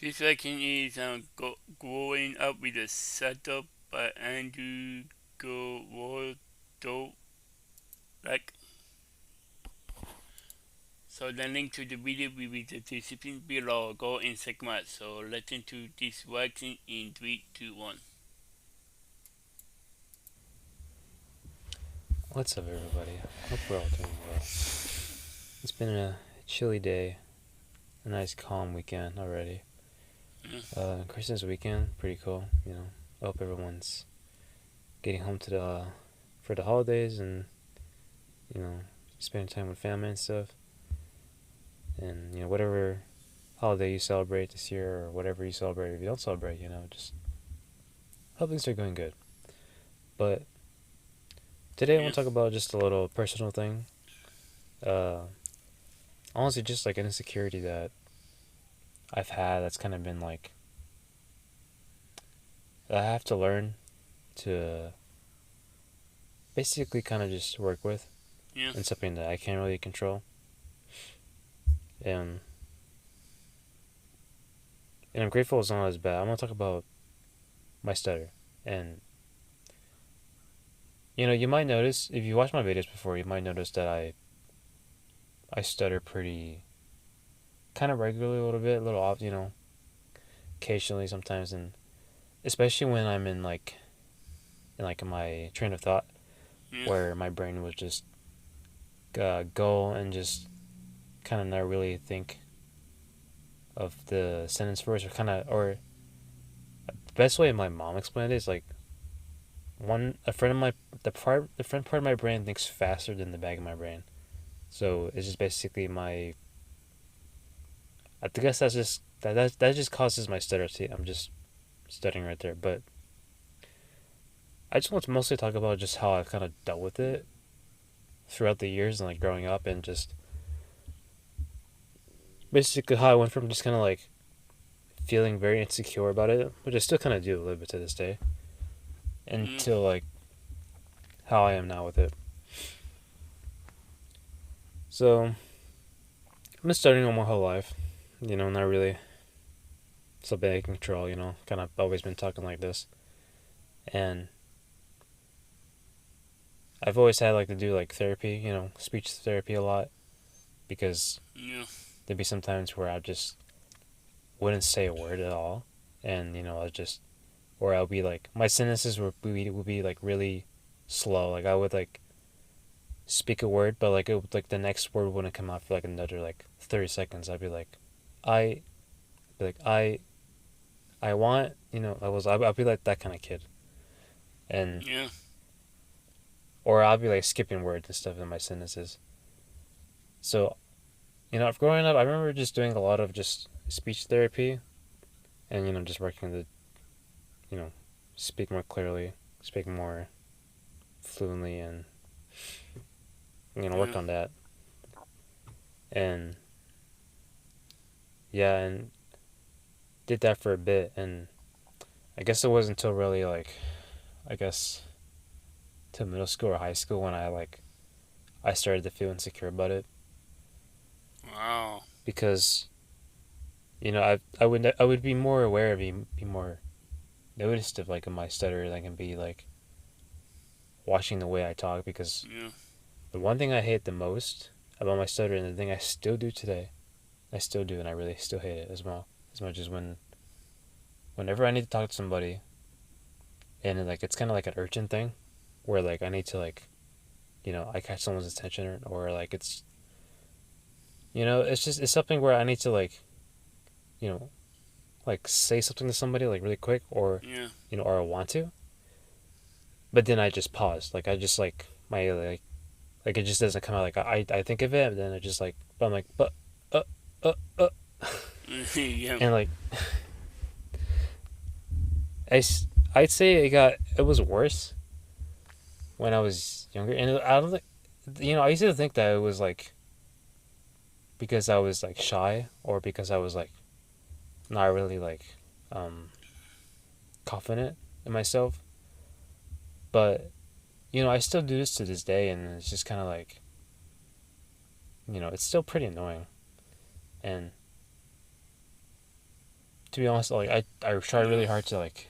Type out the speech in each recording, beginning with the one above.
This section is growing up with a setup by Andrew Go like. So the link to the video will be the description below. Go in segment. So listen to this working in 3, 2, 1. What's up, everybody? Hope we're all doing well. It's been a chilly day, a nice calm weekend already. Christmas weekend, pretty cool. I hope everyone's getting home for the holidays and you know spending time with family and stuff. And whatever holiday you celebrate this year or whatever you celebrate, if you don't celebrate, just hope things are going good. But today I Yeah. want to talk about just a little personal thing. Uh, Honestly, just like an insecurity that I've had that's kind of been like I have to learn to basically kind of just work with, Yeah. and something that I can't really control. And I'm grateful it's not as bad. I'm gonna talk about my stutter. And you might notice if you watch my videos before, you might notice that I stutter pretty kind of regularly a little bit, a little off, occasionally sometimes, and especially when I'm in my train of thought Yeah. where my brain would just go and just kind of not really think of the sentence first, or the best way my mom explained it is like one a friend of my the front part of my brain thinks faster than the back of my brain. So it's just basically I guess that's just that just causes my stutter. See, I'm just stuttering right there. But I just want to mostly talk about just how I've kind of dealt with it throughout the years and like growing up, and just basically how I went from just kind of like feeling very insecure about it, which I still kind of do a little bit to this day, Yeah. until like how I am now with it. So I've been studying all my whole life, not really something I can control, kind of always been talking like this. And I've always had like to do like therapy, speech therapy a lot, because Yeah. there'd be some times where I just wouldn't say a word at all. And, I just, or I'll be like, my sentences would be like really slow. Like I would like speak a word, but like like the next word wouldn't come out for like another like 30 seconds. I'd be like, I, be like, I want, I'll be like that kind of kid. And, Yeah. or I'll be like skipping words and stuff in my sentences. So, growing up, I remember just doing a lot of just speech therapy, and, just working to, you know, speak more clearly, speak more fluently, and, Yeah. worked on that. And, yeah, and did that for a bit. And I guess it wasn't until really like, I guess, to middle school or high school when I started to feel insecure about it. Wow. Because, I would be more aware, be more noticed of like my stutter, like, and be like watching the way I talk, because Yeah. the one thing I hate the most about my stutter, and the thing I still do today, I still do, and I really still hate it as well. As much as whenever I need to talk to somebody, and like it's kind of like an urgent thing, where like I need to like, I catch someone's attention, or like it's something where I need to like, you know, like say something to somebody like really quick, or Yeah. or I want to, but then I just pause. Like I just like my like it just doesn't come out. Like I think of it, and then I just like, but I'm like, but uh uh uh Yeah. and like I I'd say it was worse when I was younger, and I don't think, I used to think that it was like because I was like shy, or because I was like not really like um confident in myself. But I still do this to this day, and it's just kind of like, it's still pretty annoying. And to be honest, like I try Yeah. really hard to like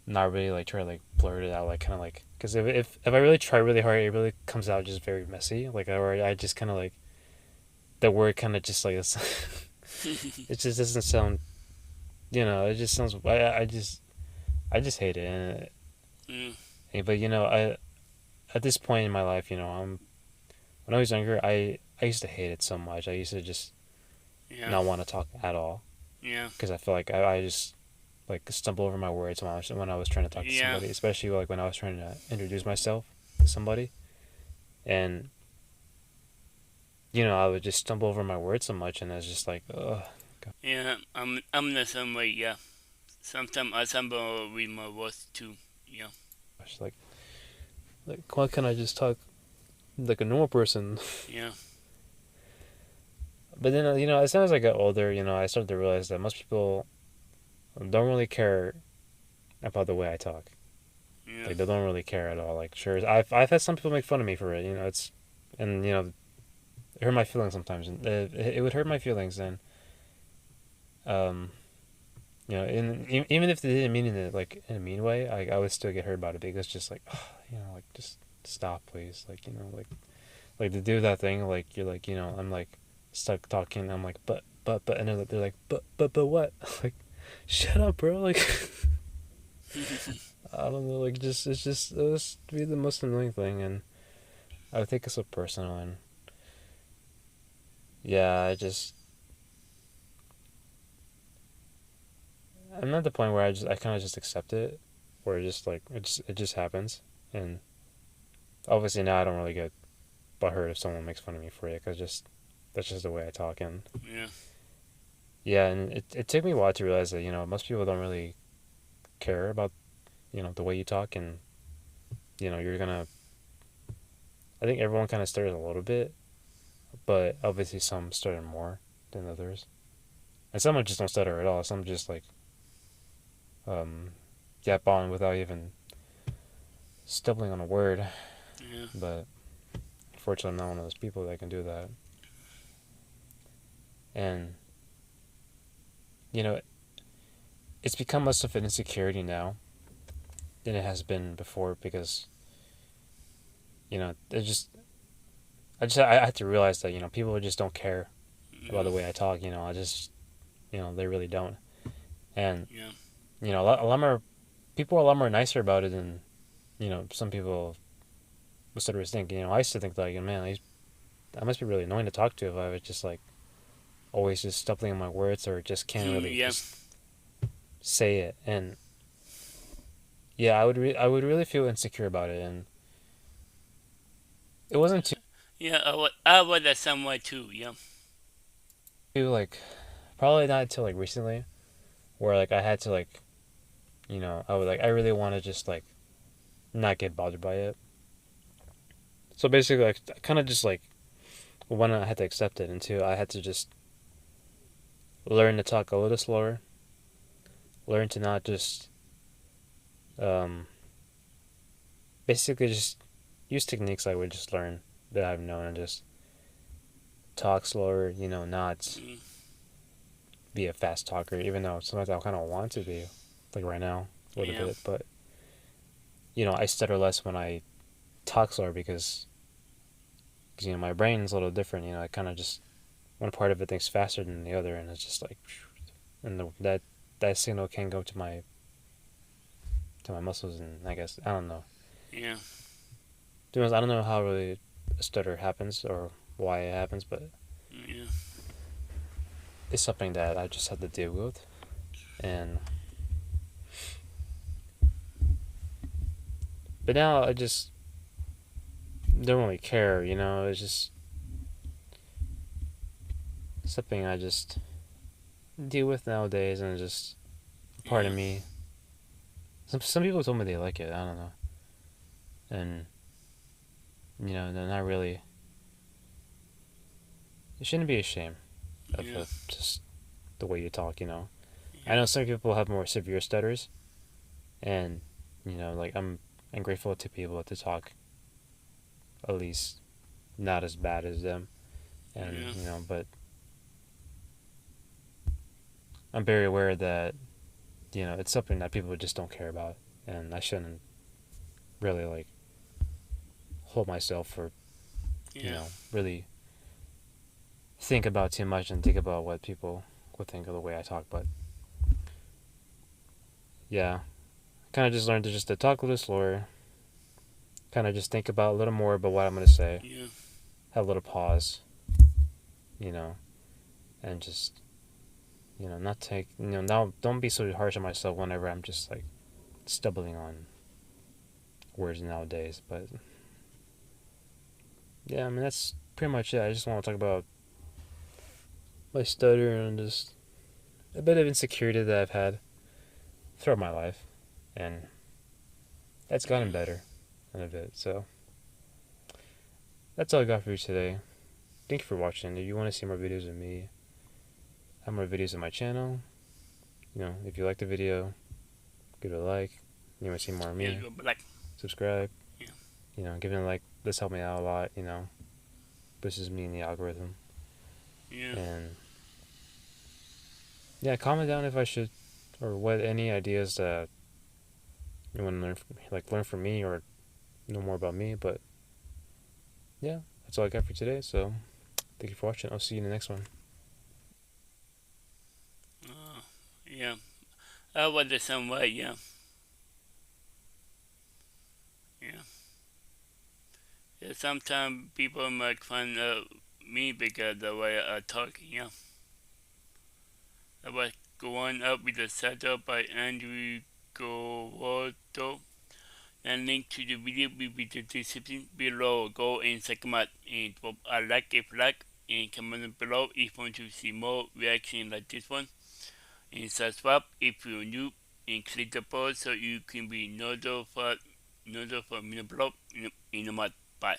not really like try to like blurt it out, like kind of like because if I really try really hard, it really comes out just very messy. Like I just kind of like the word kind of just like it's, it just doesn't sound. It just sounds. I just hate it. Mm, But I at this point in my life, when I was younger, I used to hate it so much. I used to just yeah. not want to talk at all Yeah. because I feel like I just like stumble over my words when I was trying to talk to Yeah. somebody, especially like when I was trying to introduce myself to somebody, and I would just stumble over my words so much, and it's just like, ugh, Yeah. I'm the same way. Yeah. Sometimes I stumble with my words too. Yeah. gosh, like why can't I just talk like a normal person? Yeah. But then as soon as I got older, I started to realize that most people don't really care about the way I talk. Yeah. Like they don't really care at all. Like sure, I've had some people make fun of me for it. It's and it hurt my feelings sometimes, and it would hurt my feelings. And um, even if they didn't mean it like in a mean way, I would still get hurt about it because just like, like just stop, please. Like like to do that thing. Like you're like I'm like stuck talking. I'm like but, and they're like but what? Like shut up, bro. Like I don't know. Like just it was be the most annoying thing, and I would take it so personal. And yeah, I'm at the point where I kind of just accept it, where it just like it just happens, and obviously now I don't really get butthurt if someone makes fun of me for it, because just that's just the way I talk. And Yeah. yeah, and it took me a while to realize that most people don't really care about the way you talk, and you're gonna. I think everyone kind of stutters a little bit, but obviously some stutter more than others, and some just don't stutter at all. Some just like um, yap on without even stumbling on a word. Yeah. But unfortunately, I'm not one of those people that can do that. And you know, it's become less of an insecurity now than it has been before because it just I had to realize that people just don't care about Yeah. the way I talk. I just they really don't. And Yeah. a lot more people are a lot more nicer about it than some people would sort of think. I used to think like, man, I must be really annoying to talk to if I was just like always just stumbling on my words or just can't really Yeah. just say it. And yeah, I would really feel insecure about it, and it wasn't Yeah. I was the same way too. Yeah. too like probably not until like recently where like I had to like I would like I really want to just like not get bothered by it. So basically, like kind of just like one, I had to accept it, and two, I had to just learn to talk a little slower, learn to not just um basically just use techniques I would just learn that I've known and just talk slower, not Mm, be a fast talker, even though sometimes I kind of want to be, like right now, a little yeah. bit. But, I stutter less when I talk slower because my brain's a little different. I kind of just, one part of it thinks faster than the other, and it's just like, and that signal can go to my muscles, and I guess, I don't know. Yeah. To be honest, I don't know how really a stutter happens or why it happens, but Yeah. it's something that I just had to deal with. And but now I just don't really care, It's just something I just deal with nowadays, and it's just part Yeah. of me. Some people told me they like it. I don't know, and they're not really. It shouldn't be a shame of Yeah. just the way you talk. I Yeah. know some people have more severe stutters, and like I'm grateful to be able to talk at least not as bad as them, and Yeah. but I'm very aware that it's something that people just don't care about, and I shouldn't really like hold myself for Yeah. really think about too much and think about what people would think of the way I talk. But yeah, kind of just learned to talk a little slower, kind of just think about a little more about what I'm gonna say, Yeah. have a little pause, you know, and just not take now don't be so harsh on myself whenever I'm just like stumbling on words nowadays. But yeah, I mean that's pretty much it. I just want to talk about my stutter and just a bit of insecurity that I've had throughout my life, and that's Yeah. gotten better in a bit. So that's all I got for you today. Thank you for watching. If you want to see more videos of me, I have more videos on my channel. If you like the video, give it a like. You want to see more of Yeah. me, Go black. subscribe. Yeah. Give it a like. This helped me out a lot. Boosts me in the algorithm. Yeah. And yeah, comment down if I should or what any ideas that you want to learn from me or know more about me. But yeah, that's all I got for today. So thank you for watching. I'll see you in the next one. Yeah. I was the same way. Yeah. Yeah. Yeah. Sometimes people make fun of me because the way I talk. Yeah. I was going up with the setup by Andrew Gowoto, and link to the video will be the description below. Go and check them out and drop a like if you like, and comment below if you want to see more reaction like this one, and subscribe if you're new, and click the bell so you can be notified me below in a month. Bye.